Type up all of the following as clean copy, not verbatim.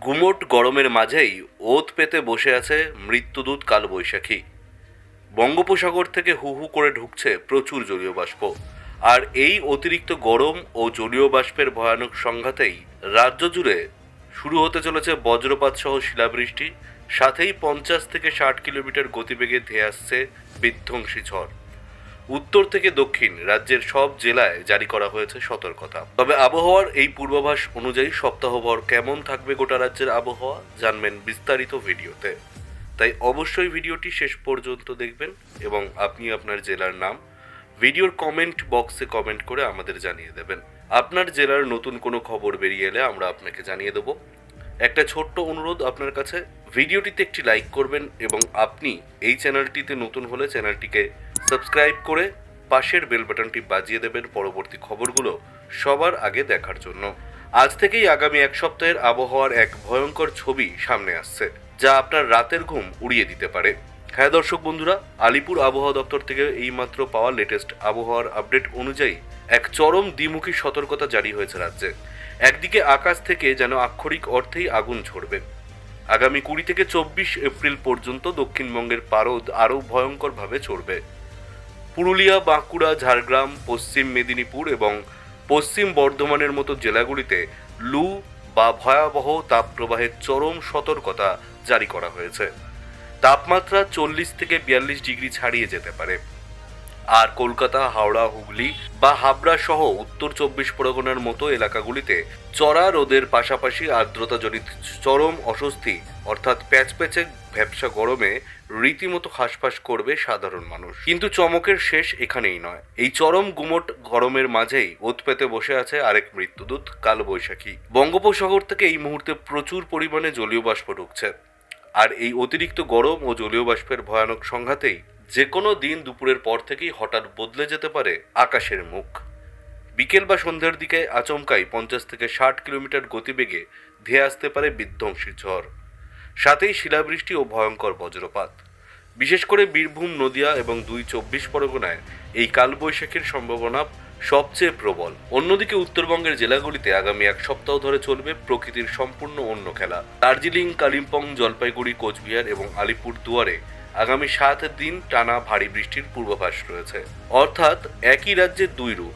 গুমোট গরমের মাঝেই ওত পেতে বসে আছে মৃত্যুদূত কালবৈশাখী। বঙ্গোপসাগর থেকে হু হু করে ঢুকছে প্রচুর জলীয় বাষ্প। আর এই অতিরিক্ত গরম ও জলীয় বাষ্পের ভয়ানক সংঘাতেই রাজ্য জুড়ে শুরু হতে চলেছে বজ্রপাত সহ শিলাবৃষ্টি, সাথেই 50 থেকে 60 কিলোমিটার গতিবেগে ধেয়ে আসছে বিধ্বংসী ঝড়। উত্তর থেকে দক্ষিণ রাজ্যের সব জেলায় জারি করা হয়েছে সতর্কতা। তবে আবহাওয়ার এই পূর্বাভাস অনুযায়ী সপ্তাহভর কেমন থাকবে গোটা রাজ্যের আবহাওয়া জানবেন বিস্তারিত ভিডিওতে। তাই অবশ্যই ভিডিওটি শেষ পর্যন্ত দেখবেন এবং আপনি আপনার জেলার নাম ভিডিওর কমেন্ট বক্সে কমেন্ট করে আমাদের জানিয়ে দেবেন। আপনার জেলার নতুন কোনো খবর বেরিয়ে এলে আমরা আপনাকে জানিয়ে দেবো। একটা ছোট্ট অনুরোধ আপনার কাছে, ভিডিওটিতে একটি লাইক করবেন এবং আপনি এই চ্যানেলটিতে নতুন হলে চ্যানেলটিকে সাবস্ক্রাইব করে পাশের বেল বাটনটি বাজিয়ে দেবেন পরবর্তী খবরগুলো সবার আগে দেখার জন্য। আজ থেকেই আগামী এক সপ্তাহের আবহাওয়ার এক ভয়ঙ্কর ছবি সামনে আসছে, যা আপনার রাতের ঘুম উড়িয়ে দিতে পারে। হ্যাঁ দর্শক বন্ধুরা, আলিপুর আবহাওয়া দপ্তর থেকে এইমাত্র পাওয়া লেটেস্ট আবহাওয়ার আপডেট অনুযায়ী এক চরম দ্বিমুখী সতর্কতা জারি হয়েছে রাজ্যে। একদিকে আকাশ থেকে যেন আক্ষরিক অর্থেই আগুন ঝরবে। আগামী 20 থেকে 24 এপ্রিল পর্যন্ত দক্ষিণবঙ্গের পারদ আরও ভয়ঙ্করভাবে চড়বে। পুরুলিয়া, বাঁকুড়া, ঝাড়গ্রাম, পশ্চিম মেদিনীপুর এবং পশ্চিম বর্ধমানের মতো জেলাগুলিতে লু বা ভয়াবহ তাপপ্রবাহের চরম সতর্কতা জারি করা হয়েছে। তাপমাত্রা 40 থেকে 42 ডিগ্রি ছাড়িয়ে যেতে পারে। আর কলকাতা, হাওড়া, হুগলি বা হাবড়া সহ উত্তর 24 পরগনার মতো এলাকাগুলিতে চড়া রোদের পাশাপাশি আর্দ্রতাজনিত চরম অস্বস্তি অর্থাৎ প্যাচপ্যাচে ভ্যাপসা গরমে রীতিমতো হাঁসফাঁস করবে সাধারণ মানুষ। কিন্তু চমকের শেষ এখানেই নয়। এই চরম গুমোট গরমের মাঝেই ওত পেতে বসে আছে আরেক মৃত্যুদূত কালবৈশাখী। বঙ্গোপসাগর থেকে এই মুহূর্তে প্রচুর পরিমাণে জলীয় বাষ্প ঢুকছে। আর এই অতিরিক্ত গরম ও জলীয় বাষ্পের ভয়ানক সংঘাতেই যে কোনো দিন দুপুরের পর থেকেই হঠাৎ বদলে যেতে পারে আকাশের মুখ। বিকেল বা সন্ধ্যার দিকে আচমকাই 50 থেকে 60 কিলোমিটার গতিবেগে ধেয়ে আসতে পারে বিধ্বংসী ঝড়, সাথেই শিলাবৃষ্টি ও ভয়ঙ্কর বজ্রপাত। বিশেষ করে বীরভূম, নদিয়া এবং 24 পরগনায় এই কালবৈশাখীর সম্ভাবনা সবচেয়ে প্রবল। অন্যদিকে উত্তরবঙ্গের জেলাগুলিতে আগামী এক সপ্তাহ ধরে চলবে প্রকৃতির সম্পূর্ণ অন্য খেলা। দার্জিলিং, কালিম্পং, জলপাইগুড়ি, কোচবিহার এবং আলিপুর দুয়ারে আগামী 7 দিন টানা ভারী বৃষ্টির পূর্বাভাস রয়েছে। অর্থাৎ একই রাজ্যের দুই রূপ,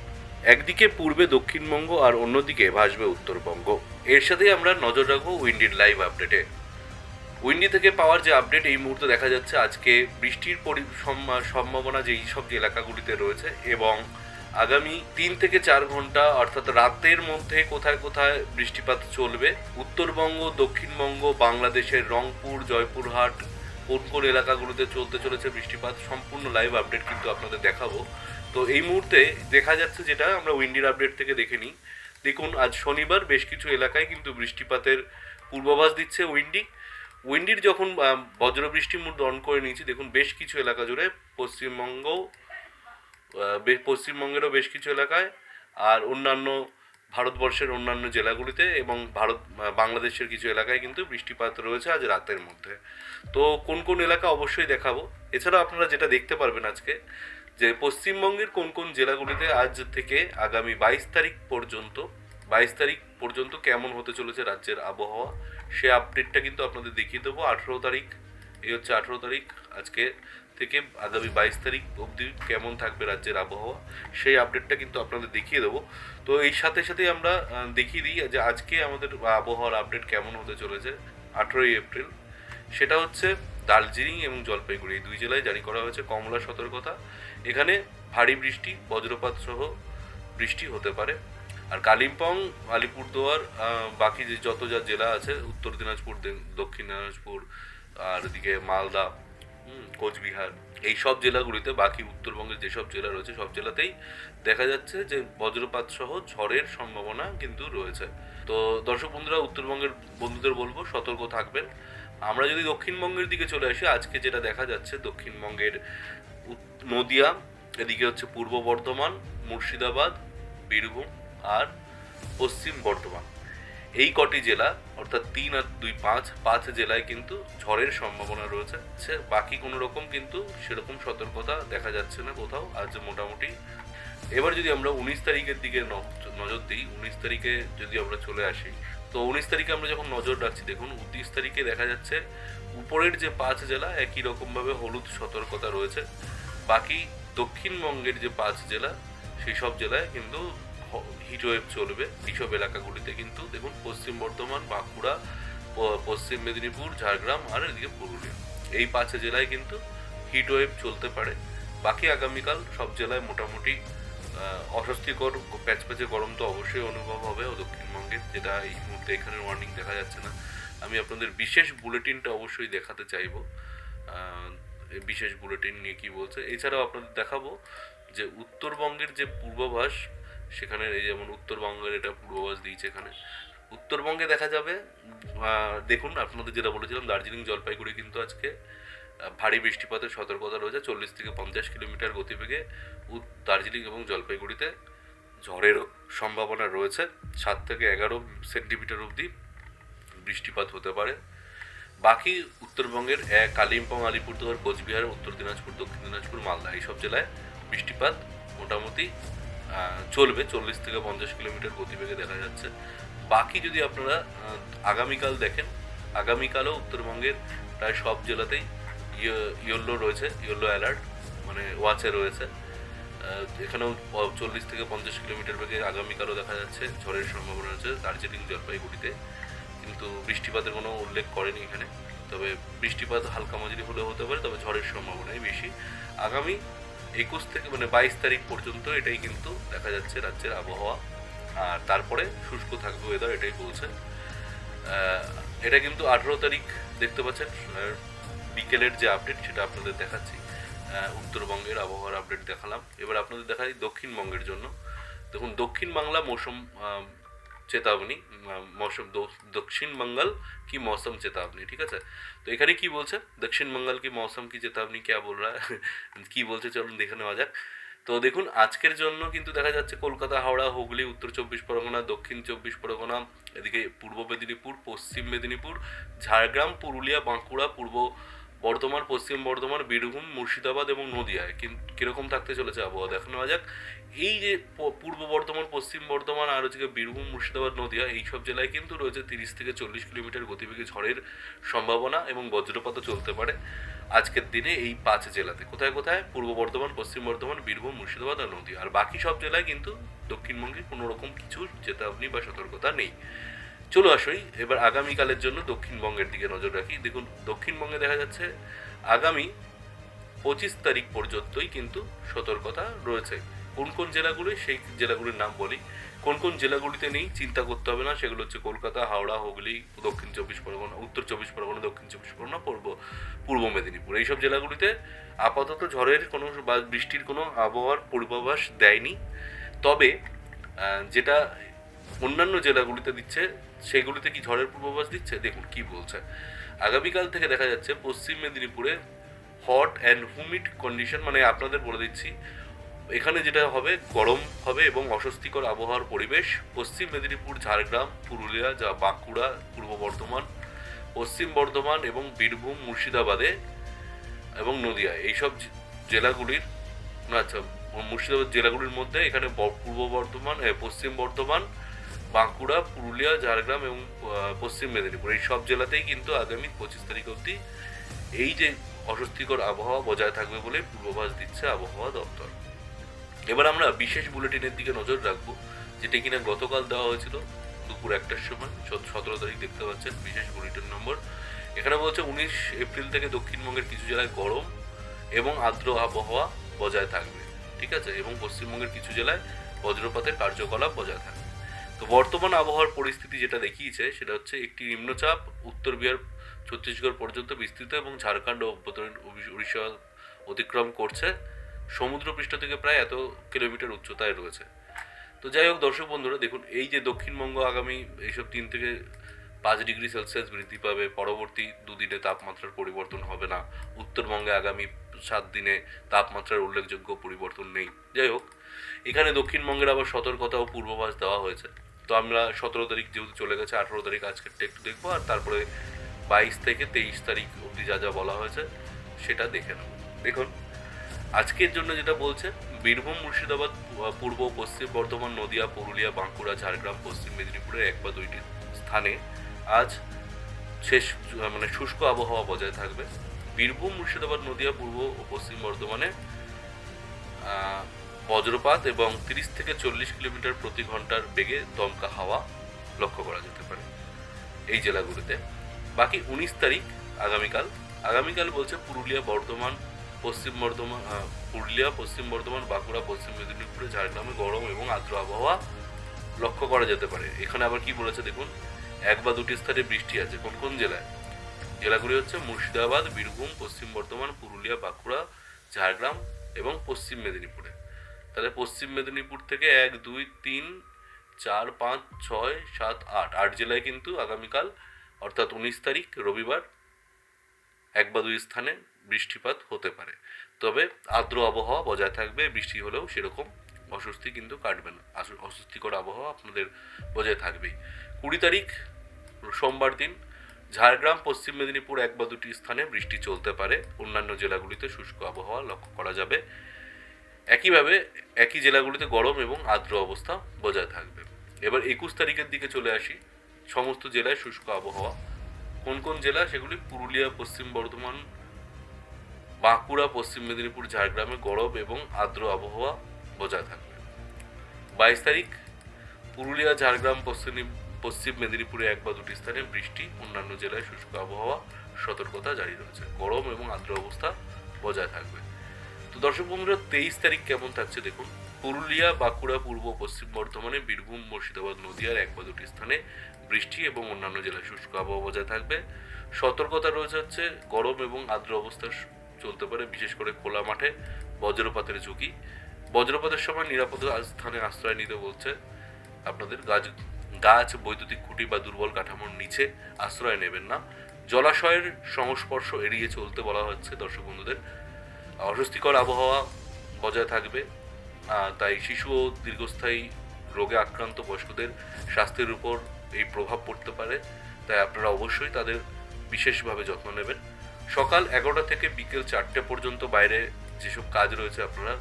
একদিকে পূর্বে দক্ষিণবঙ্গ আর অন্যদিকে ভাসবে উত্তরবঙ্গ। এর সাথেই আমরা নজর রাখবো উইন্ডির লাইভ আপডেটে। উইন্ডি থেকে পাওয়ার যে আপডেট এই মুহূর্তে দেখা যাচ্ছে, আজকে বৃষ্টির সম্ভাবনা যেই সব এলাকাগুলিতে রয়েছে এবং আগামী 3 থেকে 4 ঘন্টা অর্থাৎ রাতের মধ্যে কোথায় কোথায় বৃষ্টিপাত চলবে। উত্তরবঙ্গ, দক্ষিণবঙ্গ, বাংলাদেশের রংপুর, জয়পুরহাট, কোন কোন এলাকাগুলোতে চলতে চলেছে বৃষ্টিপাত, সম্পূর্ণ লাইভ আপডেট কিন্তু আপনাদের দেখাবো। তো এই মুহূর্তে দেখা যাচ্ছে, যেটা আমরা উইন্ডির আপডেট থেকে দেখে নিই। দেখুন, আজ শনিবার বেশ কিছু এলাকায় কিন্তু বৃষ্টিপাতের পূর্বাভাস দিচ্ছে উইন্ডির যখন বজ্রবৃষ্টি মোড অন করে নিয়েছি, দেখুন বেশ কিছু এলাকা জুড়ে পশ্চিমবঙ্গেরও বেশ কিছু এলাকায় আর অন্যান্য ভারতবর্ষের অন্যান্য জেলাগুলিতে এবং বাংলাদেশের কিছু এলাকায় কিন্তু বৃষ্টিপাত রয়েছে আজ রাতের মধ্যে। তো কোন কোন এলাকা অবশ্যই দেখাবো। এছাড়াও আপনারা যেটা দেখতে পারবেন আজকে, যে পশ্চিমবঙ্গের কোন কোন জেলাগুলিতে আজ থেকে আগামী 22 তারিখ পর্যন্ত কেমন হতে চলেছে রাজ্যের আবহাওয়া, সে আপডেটটা কিন্তু আপনাদের দেখিয়ে দেবো। 18 তারিখ, এই হচ্ছে 18 তারিখ, আজকে থেকে আগামী 22 তারিখ অবধি কেমন থাকবে রাজ্যের আবহাওয়া, সেই আপডেটটা কিন্তু আপনাদের দেখিয়ে দেবো। তো এই সাথে সাথেই আমরা দেখিয়ে দিই যে আজকে আমাদের আবহাওয়ার আপডেট কেমন হতে চলেছে 18 এপ্রিল। সেটা হচ্ছে দার্জিলিং এবং জলপাইগুড়ি এই দুই জেলায় জারি করা হয়েছে কমলা সতর্কতা। এখানে ভারী বৃষ্টি, বজ্রপাত সহ বৃষ্টি হতে পারে। আর কালিম্পং, আলিপুরদুয়ার, বাকি যে যত যা জেলা আছে, উত্তর দিনাজপুর, দক্ষিণ দিনাজপুর, আর এদিকে মালদা, কোচবিহার, এই সব জেলাগুলিতে, বাকি উত্তরবঙ্গের যেসব জেলা রয়েছে সব জেলাতেই দেখা যাচ্ছে যে বজ্রপাত সহ ঝড়ের সম্ভাবনা কিন্তু রয়েছে। তো দর্শক বন্ধুরা, উত্তরবঙ্গের বন্ধুদের বলবো সতর্ক থাকবেন। আমরা যদি দক্ষিণবঙ্গের দিকে চলে আসি, আজকে যেটা দেখা যাচ্ছে দক্ষিণবঙ্গের নদিয়া, এদিকে হচ্ছে পূর্ব বর্ধমান, মুর্শিদাবাদ, বীরভূম আর পশ্চিম বর্ধমান, এই কটি জেলা অর্থাৎ 3 আর 2 5 জেলায় কিন্তু ঝড়ের সম্ভাবনা রয়েছে। বাকি কোনো রকম কিন্তু সেরকম সতর্কতা দেখা যাচ্ছে না কোথাও আজ মোটামুটি। এবার যদি আমরা 19 তারিখের দিকে নজর দিই, 19 তারিখে যদি আমরা চলে আসি, তো 19 তারিখে আমরা যখন নজর রাখছি, দেখুন 19 তারিখে দেখা যাচ্ছে উপরের যে 5 জেলা একই রকমভাবে হলুদ সতর্কতা রয়েছে। বাকি দক্ষিণবঙ্গের যে 5 জেলা, সেই সব জেলায় কিন্তু হিটওয়েভ চলবে। এইসব এলাকাগুলিতে কিন্তু দেখুন পশ্চিম বর্ধমান, বাঁকুড়া, পশ্চিম মেদিনীপুর, ঝাড়গ্রাম আর এদিকে পুরুলিয়া, এই 5 জেলায় কিন্তু হিটওয়েভ চলতে পারে। বাকি আগামীকাল সব জেলায় মোটামুটি অস্বস্তিকর প্যাচপ্যাচে গরম তো অবশ্যই অনুভব হবে দক্ষিণবঙ্গের, যেটা এই মুহূর্তে এখানে ওয়ার্নিং দেখা যাচ্ছে না। আমি আপনাদের বিশেষ বুলেটিনটা অবশ্যই দেখাতে চাইবো, বিশেষ বুলেটিন নিয়ে কী বলছে। এছাড়াও আপনাদের দেখাবো যে উত্তরবঙ্গের যে পূর্বাভাস, সেখানে এই যেমন উত্তরবঙ্গের এটা পূর্বাভাস দিয়েছে। এখানে উত্তরবঙ্গে দেখা যাবে, দেখুন আপনাদের যেটা বলেছিলাম, দার্জিলিং জলপাইগুড়ি কিন্তু আজকে ভারী বৃষ্টিপাতের সতর্কতা রয়েছে। 40 থেকে 50 কিলোমিটার গতিবেগে দার্জিলিং এবং জলপাইগুড়িতে ঝড়েরও সম্ভাবনা রয়েছে। 7 থেকে 11 সেন্টিমিটার অবধি বৃষ্টিপাত হতে পারে। বাকি উত্তরবঙ্গের কালিম্পং, আলিপুরদুয়ার, কোচবিহার, উত্তর দিনাজপুর, দক্ষিণ দিনাজপুর, মালদা এইসব জেলায় বৃষ্টিপাত মোটামুটি চলবে। 40 থেকে 50 কিলোমিটার গতিবেগে দেখা যাচ্ছে। বাকি যদি আপনারা আগামীকাল দেখেন, আগামীকালও উত্তরবঙ্গের প্রায় সব জেলাতেই ইয়েলো রয়েছে, ইয়েলো অ্যালার্ট, মানে ওয়াচে রয়েছে। এখানেও 40 থেকে 50 কিলোমিটার বেগে আগামীকালও দেখা যাচ্ছে ঝড়ের সম্ভাবনা রয়েছে দার্জিলিং জলপাইগুড়িতে, কিন্তু বৃষ্টিপাতের কোনো উল্লেখ করেনি এখানে। তবে বৃষ্টিপাত হালকা মাঝারি হলেও হতে পারে, তবে ঝড়ের সম্ভাবনাই বেশি। আগামী 21 থেকে 22 তারিখ পর্যন্ত এটাই কিন্তু দেখা যাচ্ছে রাজ্যের আবহাওয়া। আর তারপরে শুষ্ক থাকবে ওয়েদার, এটাই বলছে। এটা কিন্তু 18 তারিখ দেখতে পাচ্ছেন বিকেলের যে আপডেট, সেটা আপনাদের দেখাচ্ছি। উত্তরবঙ্গের আবহাওয়ার আপডেট দেখালাম। এবার আপনাদের দেখাই দক্ষিণবঙ্গের জন্য। দেখুন দক্ষিণ বাংলা মৌসুম चेतावनी, मौसम दक्षिण बंगाल की मौसम चेतावनी, ठीक है। तो এখানে কি বলছে, দক্ষিণ बंगाल की मौसम की चेतावनी क्या बोल रहा है কি বলছে চলুন দেখে নেওয়া যাক। তো দেখুন আজকের জন্য কিন্তু দেখা যাচ্ছে কলকাতা, হাওড়া, হুগলি, উত্তর 24 পরগনা, দক্ষিণ 24 পরগনা, এদিকে পূর্ব মেদিনীপুর, পশ্চিম মেদিনীপুর, ঝাড়গ্রাম, পুরুলিয়া, বাঁকুড়া, পূর্ব বর্ধমান, পশ্চিম বর্ধমান, বীরভূম, মুর্শিদাবাদ এবং নদিয়ায় কীরকম থাকতে চলেছে আবহাওয়া দেখে নেওয়া যাক। এই যে পূর্ব বর্ধমান, পশ্চিম বর্ধমান আর হচ্ছে বীরভূম, মুর্শিদাবাদ, নদিয়া এইসব জেলায় কিন্তু রয়েছে 30 থেকে 40 কিলোমিটার গতিবেগে ঝড়ের সম্ভাবনা এবং বজ্রপাতও চলতে পারে আজকের দিনে এই 5 জেলাতে। কোথায় কোথায়? পূর্ব বর্ধমান, পশ্চিম বর্ধমান, বীরভূম, মুর্শিদাবাদ আর নদিয়া। আর বাকি সব জেলায় কিন্তু দক্ষিণবঙ্গে কোনো রকম কিছু চেতাবনী বা সতর্কতা নেই। চলো আসই এবার আগামীকালের জন্য দক্ষিণবঙ্গের দিকে নজর রাখি। দেখুন দক্ষিণবঙ্গে দেখা যাচ্ছে আগামী 25 তারিখ পর্যন্তই কিন্তু সতর্কতা রয়েছে। কোন কোন জেলাগুলি, সেই জেলাগুলির নাম বলি। কোন কোন জেলাগুলিতে নেই চিন্তা করতে হবে না, সেগুলো হচ্ছে কলকাতা, হাওড়া, হুগলি, দক্ষিণ 24 পরগনা, উত্তর 24 পরগনা, দক্ষিণ 24 পরগনা, পূর্ব মেদিনীপুর। এইসব জেলাগুলিতে আপাতত ঝড়ের কোনো বা বৃষ্টির কোনো আবহাওয়ার পূর্বাভাস দেয়নি। তবে যেটা অন্যান্য জেলাগুলিতে দিচ্ছে, সেগুলিতে কি ঝড়ের পূর্বাভাস দিচ্ছে দেখুন কি বলছে। আগামীকাল থেকে দেখা যাচ্ছে পশ্চিম মেদিনীপুরে হট অ্যান্ড হুমিড কন্ডিশন, মানে আপনাদের বলে দিচ্ছি এখানে যেটা হবে গরম হবে এবং অস্বস্তিকর আবহাওয়ার পরিবেশ। পশ্চিম মেদিনীপুর, ঝাড়গ্রাম, পুরুলিয়া, বাঁকুড়া, পূর্ব বর্ধমান, পশ্চিম বর্ধমান এবং বীরভূম, মুর্শিদাবাদে এবং নদিয়া এইসব জেলাগুলির, আচ্ছা মুর্শিদাবাদ জেলাগুলির মধ্যে এখানে পূর্ব বর্ধমান, পশ্চিম বর্ধমান, বাঁকুড়া, পুরুলিয়া, ঝাড়গ্রাম এবং পশ্চিম মেদিনীপুর এই সব জেলাতেই কিন্তু আগামী 25 তারিখ অবধি এই যে অস্বস্তিকর আবহাওয়া বজায় থাকবে বলে পূর্বাভাস দিচ্ছে আবহাওয়া দপ্তর। এবার আমরা বিশেষ বুলেটিনের দিকে নজর রাখবো, যেটা কিনা গতকাল দেওয়া হয়েছিল দুপুর 1টার সময়। 17 তারিখ দেখতে পাচ্ছেন বিশেষ বুলেটিন নম্বর। এখানে বলছে 19 এপ্রিল থেকে দক্ষিণবঙ্গের কিছু জেলায় গরম এবং আর্দ্র আবহাওয়া বজায় থাকবে, ঠিক আছে, এবং পশ্চিমবঙ্গের কিছু জেলায় বজ্রপাতের কার্যকলাপ বজায় থাকবে। তো বর্তমান আবহাওয়ার পরিস্থিতি যেটা দেখিয়েছে সেটা হচ্ছে একটি নিম্নচাপ উত্তর বিহার, ছত্তিশগড় পর্যন্ত বিস্তৃত এবং ঝাড়খণ্ড ও উড়িষ্যা অতিক্রম করছে। সমুদ্রপৃষ্ঠ থেকে প্রায় এত কিলোমিটার উচ্চতায় রয়েছে। তো যাই হোক দর্শক বন্ধুরা, দেখুন এই যে দক্ষিণবঙ্গ আগামী এইসব 3 থেকে 5 ডিগ্রি সেলসিয়াস বৃদ্ধি পাবে, পরবর্তী দুদিনে তাপমাত্রার পরিবর্তন হবে না। উত্তরবঙ্গে আগামী 7 দিনে তাপমাত্রার উল্লেখযোগ্য পরিবর্তন নেই। যাই হোক এখানে দক্ষিণবঙ্গের আবার সতর্কতা ও পূর্বাভাস দেওয়া হয়েছে। তো আমরা 17 তারিখ যেহেতু চলে গেছে, 18 তারিখ আজকেরটা একটু দেখবো, আর তারপরে 22 থেকে 23 তারিখ অবধি যা যা বলা হয়েছে সেটা দেখে নেব। দেখুন আজকের জন্য যেটা বলছে, বীরভূম, মুর্শিদাবাদ, পূর্ব পশ্চিম বর্ধমান, নদিয়া, পুরুলিয়া, বাঁকুড়া, ঝাড়গ্রাম, পশ্চিম মেদিনীপুরের 1 বা 2টি স্থানে আজ শুষ্ক আবহাওয়া বজায় থাকবে। বীরভূম, মুর্শিদাবাদ, নদিয়া, পূর্ব ও পশ্চিম বর্ধমানে বজ্রপাত এবং 30 থেকে 40 কিলোমিটার প্রতি ঘন্টার বেগে দমকা হাওয়া লক্ষ্য করা যেতে পারে এই জেলাগুলিতে। বাকি 19 তারিখ আগামীকাল বলছে পুরুলিয়া, পশ্চিম বর্ধমান, বাঁকুড়া, পশ্চিম মেদিনীপুরে, ঝাড়গ্রামে গরম এবং আর্দ্র আবহাওয়া লক্ষ্য করা যেতে পারে। এখানে আবার কি বলেছে দেখুন, 1 বা 2টি স্থানে বৃষ্টি আছে। কোন কোন জেলায়? জেলাগুলি হচ্ছে মুর্শিদাবাদ, বীরভূম, পশ্চিম বর্ধমান, পুরুলিয়া, বাঁকুড়া, ঝাড়গ্রাম এবং পশ্চিম মেদিনীপুরে। তাহলে পশ্চিম মেদিনীপুর থেকে 1, 2, 3, 4, 5, 6, 7, 8 জেলায় কিন্তু আগামীকাল অর্থাৎ 19 তারিখ রবিবার 1 বা 2 স্থানে বৃষ্টিপাত হতে পারে। তবে আর্দ্র আবহাওয়া বজায় থাকবে, বৃষ্টি হলেও সেরকম অস্বস্তি কিন্তু কাটবে না, অস্বস্তিকর আবহাওয়া আপনাদের বজায় থাকবেই। 20 তারিখ সোমবার দিন ঝাড়গ্রাম, পশ্চিম মেদিনীপুর 1 বা 2টি স্থানে বৃষ্টি চলতে পারে। অন্যান্য জেলাগুলিতে শুষ্ক আবহাওয়া লক্ষ্য করা যাবে। একইভাবে একই জেলাগুলিতে গরম এবং আর্দ্র অবস্থা বজায় থাকবে। এবার 21 তারিখের দিকে চলে আসি। সমস্ত জেলায় শুষ্ক আবহাওয়া। কোন কোন জেলা? সেগুলি পুরুলিয়া, পশ্চিম বর্ধমান, বাঁকুড়া, পশ্চিম মেদিনীপুর, ঝাড়গ্রামে গরম এবং আর্দ্র আবহাওয়া বজায় থাকবে। 22 তারিখ পুরুলিয়া, ঝাড়গ্রাম, পশ্চিম মেদিনীপুরে 1 বা 2টি স্থানে বৃষ্টি। অন্যান্য জেলায় শুষ্ক আবহাওয়া সতর্কতা জারি রয়েছে। গরম এবং আর্দ্র অবস্থা বজায় থাকবে। তো দর্শক বন্ধুরা, 23 তারিখ কেমন থাকছে দেখুন। পুরুলিয়া, বাঁকুড়া, পূর্ব পশ্চিম বর্ধমানে, বীরভূম, মুর্শিদাবাদ, নদিয়ার 1 বা 2টি স্থানে বৃষ্টি এবং অন্যান্য জেলায় শুষ্ক আবহাওয়া বজায় থাকবে। সতর্কতা রয়েছে হচ্ছে গরম এবং আর্দ্র অবস্থা চলতে পারে, বিশেষ করে খোলা মাঠে বজ্রপাতের ঝুঁকি। বজ্রপাতের সময় নিরাপদ স্থানে আশ্রয় নিতে বলছে আপনাদের। গাছ, বৈদ্যুতিক খুঁটি বা দুর্বল কাঠামোর নিচে আশ্রয় নেবেন না। জলাশয়ের সংস্পর্শ এড়িয়ে চলতে বলা হচ্ছে দর্শক বন্ধুদের। অস্বস্তিকর আবহাওয়া বজায় থাকবে, তাই শিশু ও দীর্ঘস্থায়ী রোগে আক্রান্ত বয়স্কদের স্বাস্থ্যের উপর এই প্রভাব পড়তে পারে, তাই আপনারা অবশ্যই তাদের বিশেষভাবে যত্ন নেবেন। সকাল 11টা থেকে বিকেল 4টে পর্যন্ত বাইরে যেসব কাজ রয়েছে আপনারা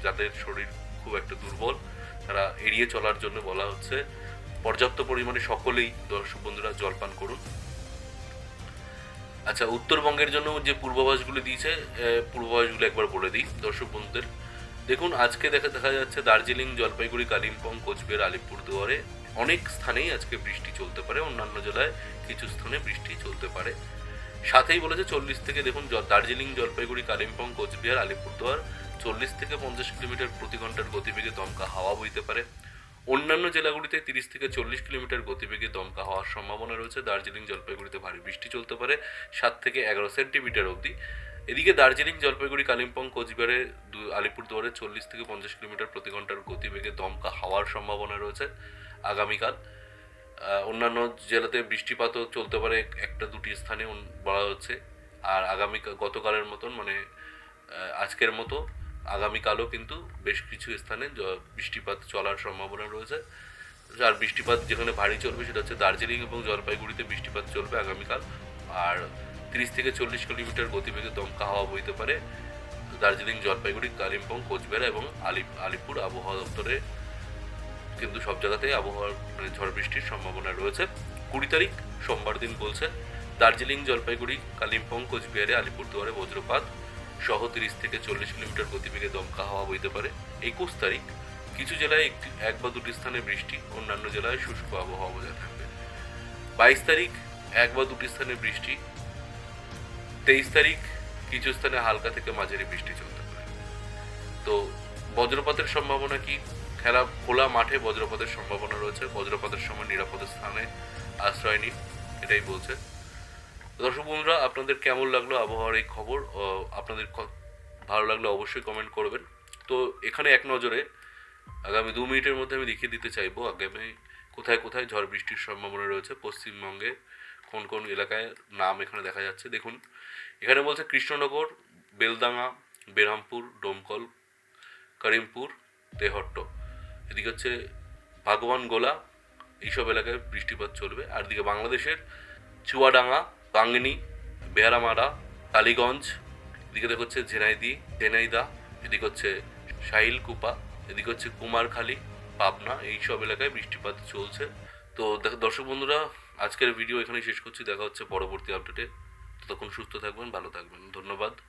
যাদের শরীর খুব একটা দুর্বল তারা এড়িয়ে চলার জন্য বলা হচ্ছে। পর্যাপ্ত পরিমাণে সকলেই দর্শক বন্ধুরা জলপান করুন। আচ্ছা, উত্তরবঙ্গের জন্য যে পূর্বাভাসগুলো দিয়েছে, পূর্বাভাসগুলো একবার বলে দিই দর্শক বন্ধুদের। দেখুন, আজকে দেখা যাচ্ছে দার্জিলিং, জলপাইগুড়ি, কালিম্পং, কোচবিহার, আলিপুরদুয়ারে অনেক স্থানেই আজকে বৃষ্টি চলতে পারে। অন্যান্য জেলায় কিছু স্থানে বৃষ্টি চলতে পারে। সাথেই বলেছে 40 থেকে দেখুন দার্জিলিং, জলপাইগুড়ি, কালিম্পং, কোচবিহার, আলিপুরদুয়ার 40 থেকে 50 কিলোমিটার প্রতি ঘন্টার গতিবেগে দমকা হাওয়া বইতে পারে। অন্যান্য জেলাগুলিতে 30 থেকে 40 কিলোমিটার গতিবেগে দমকা হওয়ার সম্ভাবনা রয়েছে। দার্জিলিং, জলপাইগুড়িতে ভারী বৃষ্টি চলতে পারে 7 থেকে 11 সেন্টিমিটার অবধি। এদিকে দার্জিলিং, জলপাইগুড়ি, কালিম্পং, কোচবিহারে, আলিপুরদুয়ারে 40 থেকে 50 কিলোমিটার প্রতি ঘন্টার গতিবেগে দমকা হাওয়ার সম্ভাবনা রয়েছে আগামীকাল। অন্যান্য জেলাতে বৃষ্টিপাতও চলতে পারে 1-2টি স্থানে বলা হচ্ছে। আর গতকালের মতন আজকের মতো আগামীকালও কিন্তু বেশ কিছু স্থানে বৃষ্টিপাত চলার সম্ভাবনা রয়েছে। আর বৃষ্টিপাত যেখানে ভারী চলবে সেটা হচ্ছে দার্জিলিং এবং জলপাইগুড়িতে বৃষ্টিপাত চলবে আগামীকাল। আর 30 থেকে 40 কিলোমিটার গতিবেগে দমকা হাওয়া বইতে পারে দার্জিলিং, জলপাইগুড়ি, কালিম্পং, কোচবিহার এবং আলিপুর আবহাওয়া দপ্তরে কিন্তু সব জায়গাতেই আবহাওয়ার ঝড় বৃষ্টির সম্ভাবনা রয়েছে। 20 তারিখ সোমবার দিন বলছে দার্জিলিং, জলপাইগুড়ি, কালিম্পং, কোচবিহারে, আলিপুরদুয়ারে বজ্রপাত সহ 30 থেকে 40 কিলোমিটার গতিবেগে দমকা হাওয়া বইতে পারে। 21 তারিখ কিছু জেলায় 1 বা 2টি স্থানে বৃষ্টি, অন্যান্য জেলায় শুষ্ক আবহাওয়া বজায় থাকবে। 22 তারিখ 1 বা 2টি স্থানে বৃষ্টি। 23 তারিখ কিছু স্থানে হালকা থেকে মাঝারি বৃষ্টি চলতে পারে। তো বজ্রপাতের সম্ভাবনা কি? খোলা মাঠে বজ্রপাতের সম্ভাবনা রয়েছে। বজ্রপাতের সময় নিরাপদ স্থানে আশ্রয় নিন, এটাই বলছে। দর্শক বন্ধুরা, আপনাদের কেমন লাগলো আবহাওয়ার এই খবর? আপনাদের ভালো লাগলে অবশ্যই কমেন্ট করবেন। তো এখানে এক নজরে আগামী 2 মিনিটের মধ্যে আমি দেখিয়ে দিতে চাইবো আগামী কোথায় কোথায় ঝড় বৃষ্টির সম্ভাবনা রয়েছে পশ্চিমবঙ্গে, কোন কোন এলাকায় নাম এখানে দেখা যাচ্ছে। দেখুন, এখানে বলছে কৃষ্ণনগর, বেলডাঙ্গা, বেরহামপুর, ডোমকল, করিমপুর, তেহট্ট, এদিকে হচ্ছে ভাগবানগোলা, এইসব এলাকায় বৃষ্টিপাত চলবে। আর এদিকে বাংলাদেশের চুয়াডাঙ্গা, বাঙ্গিনি, বেহারামারা, টালিগঞ্জ, এদিকে দেখো হচ্ছে ঝেনাইদা, এদিকে হচ্ছে শাহিলকুপা, এদিকে হচ্ছে কুমারখালী, পাবনা, এইসব এলাকায় বৃষ্টিপাত চলছে। তো দর্শক বন্ধুরা, আজকের ভিডিও এখানেই শেষ করছি, দেখা হচ্ছে পরবর্তী আপডেটে। ততক্ষণ সুস্থ থাকবেন, ভালো থাকবেন, ধন্যবাদ।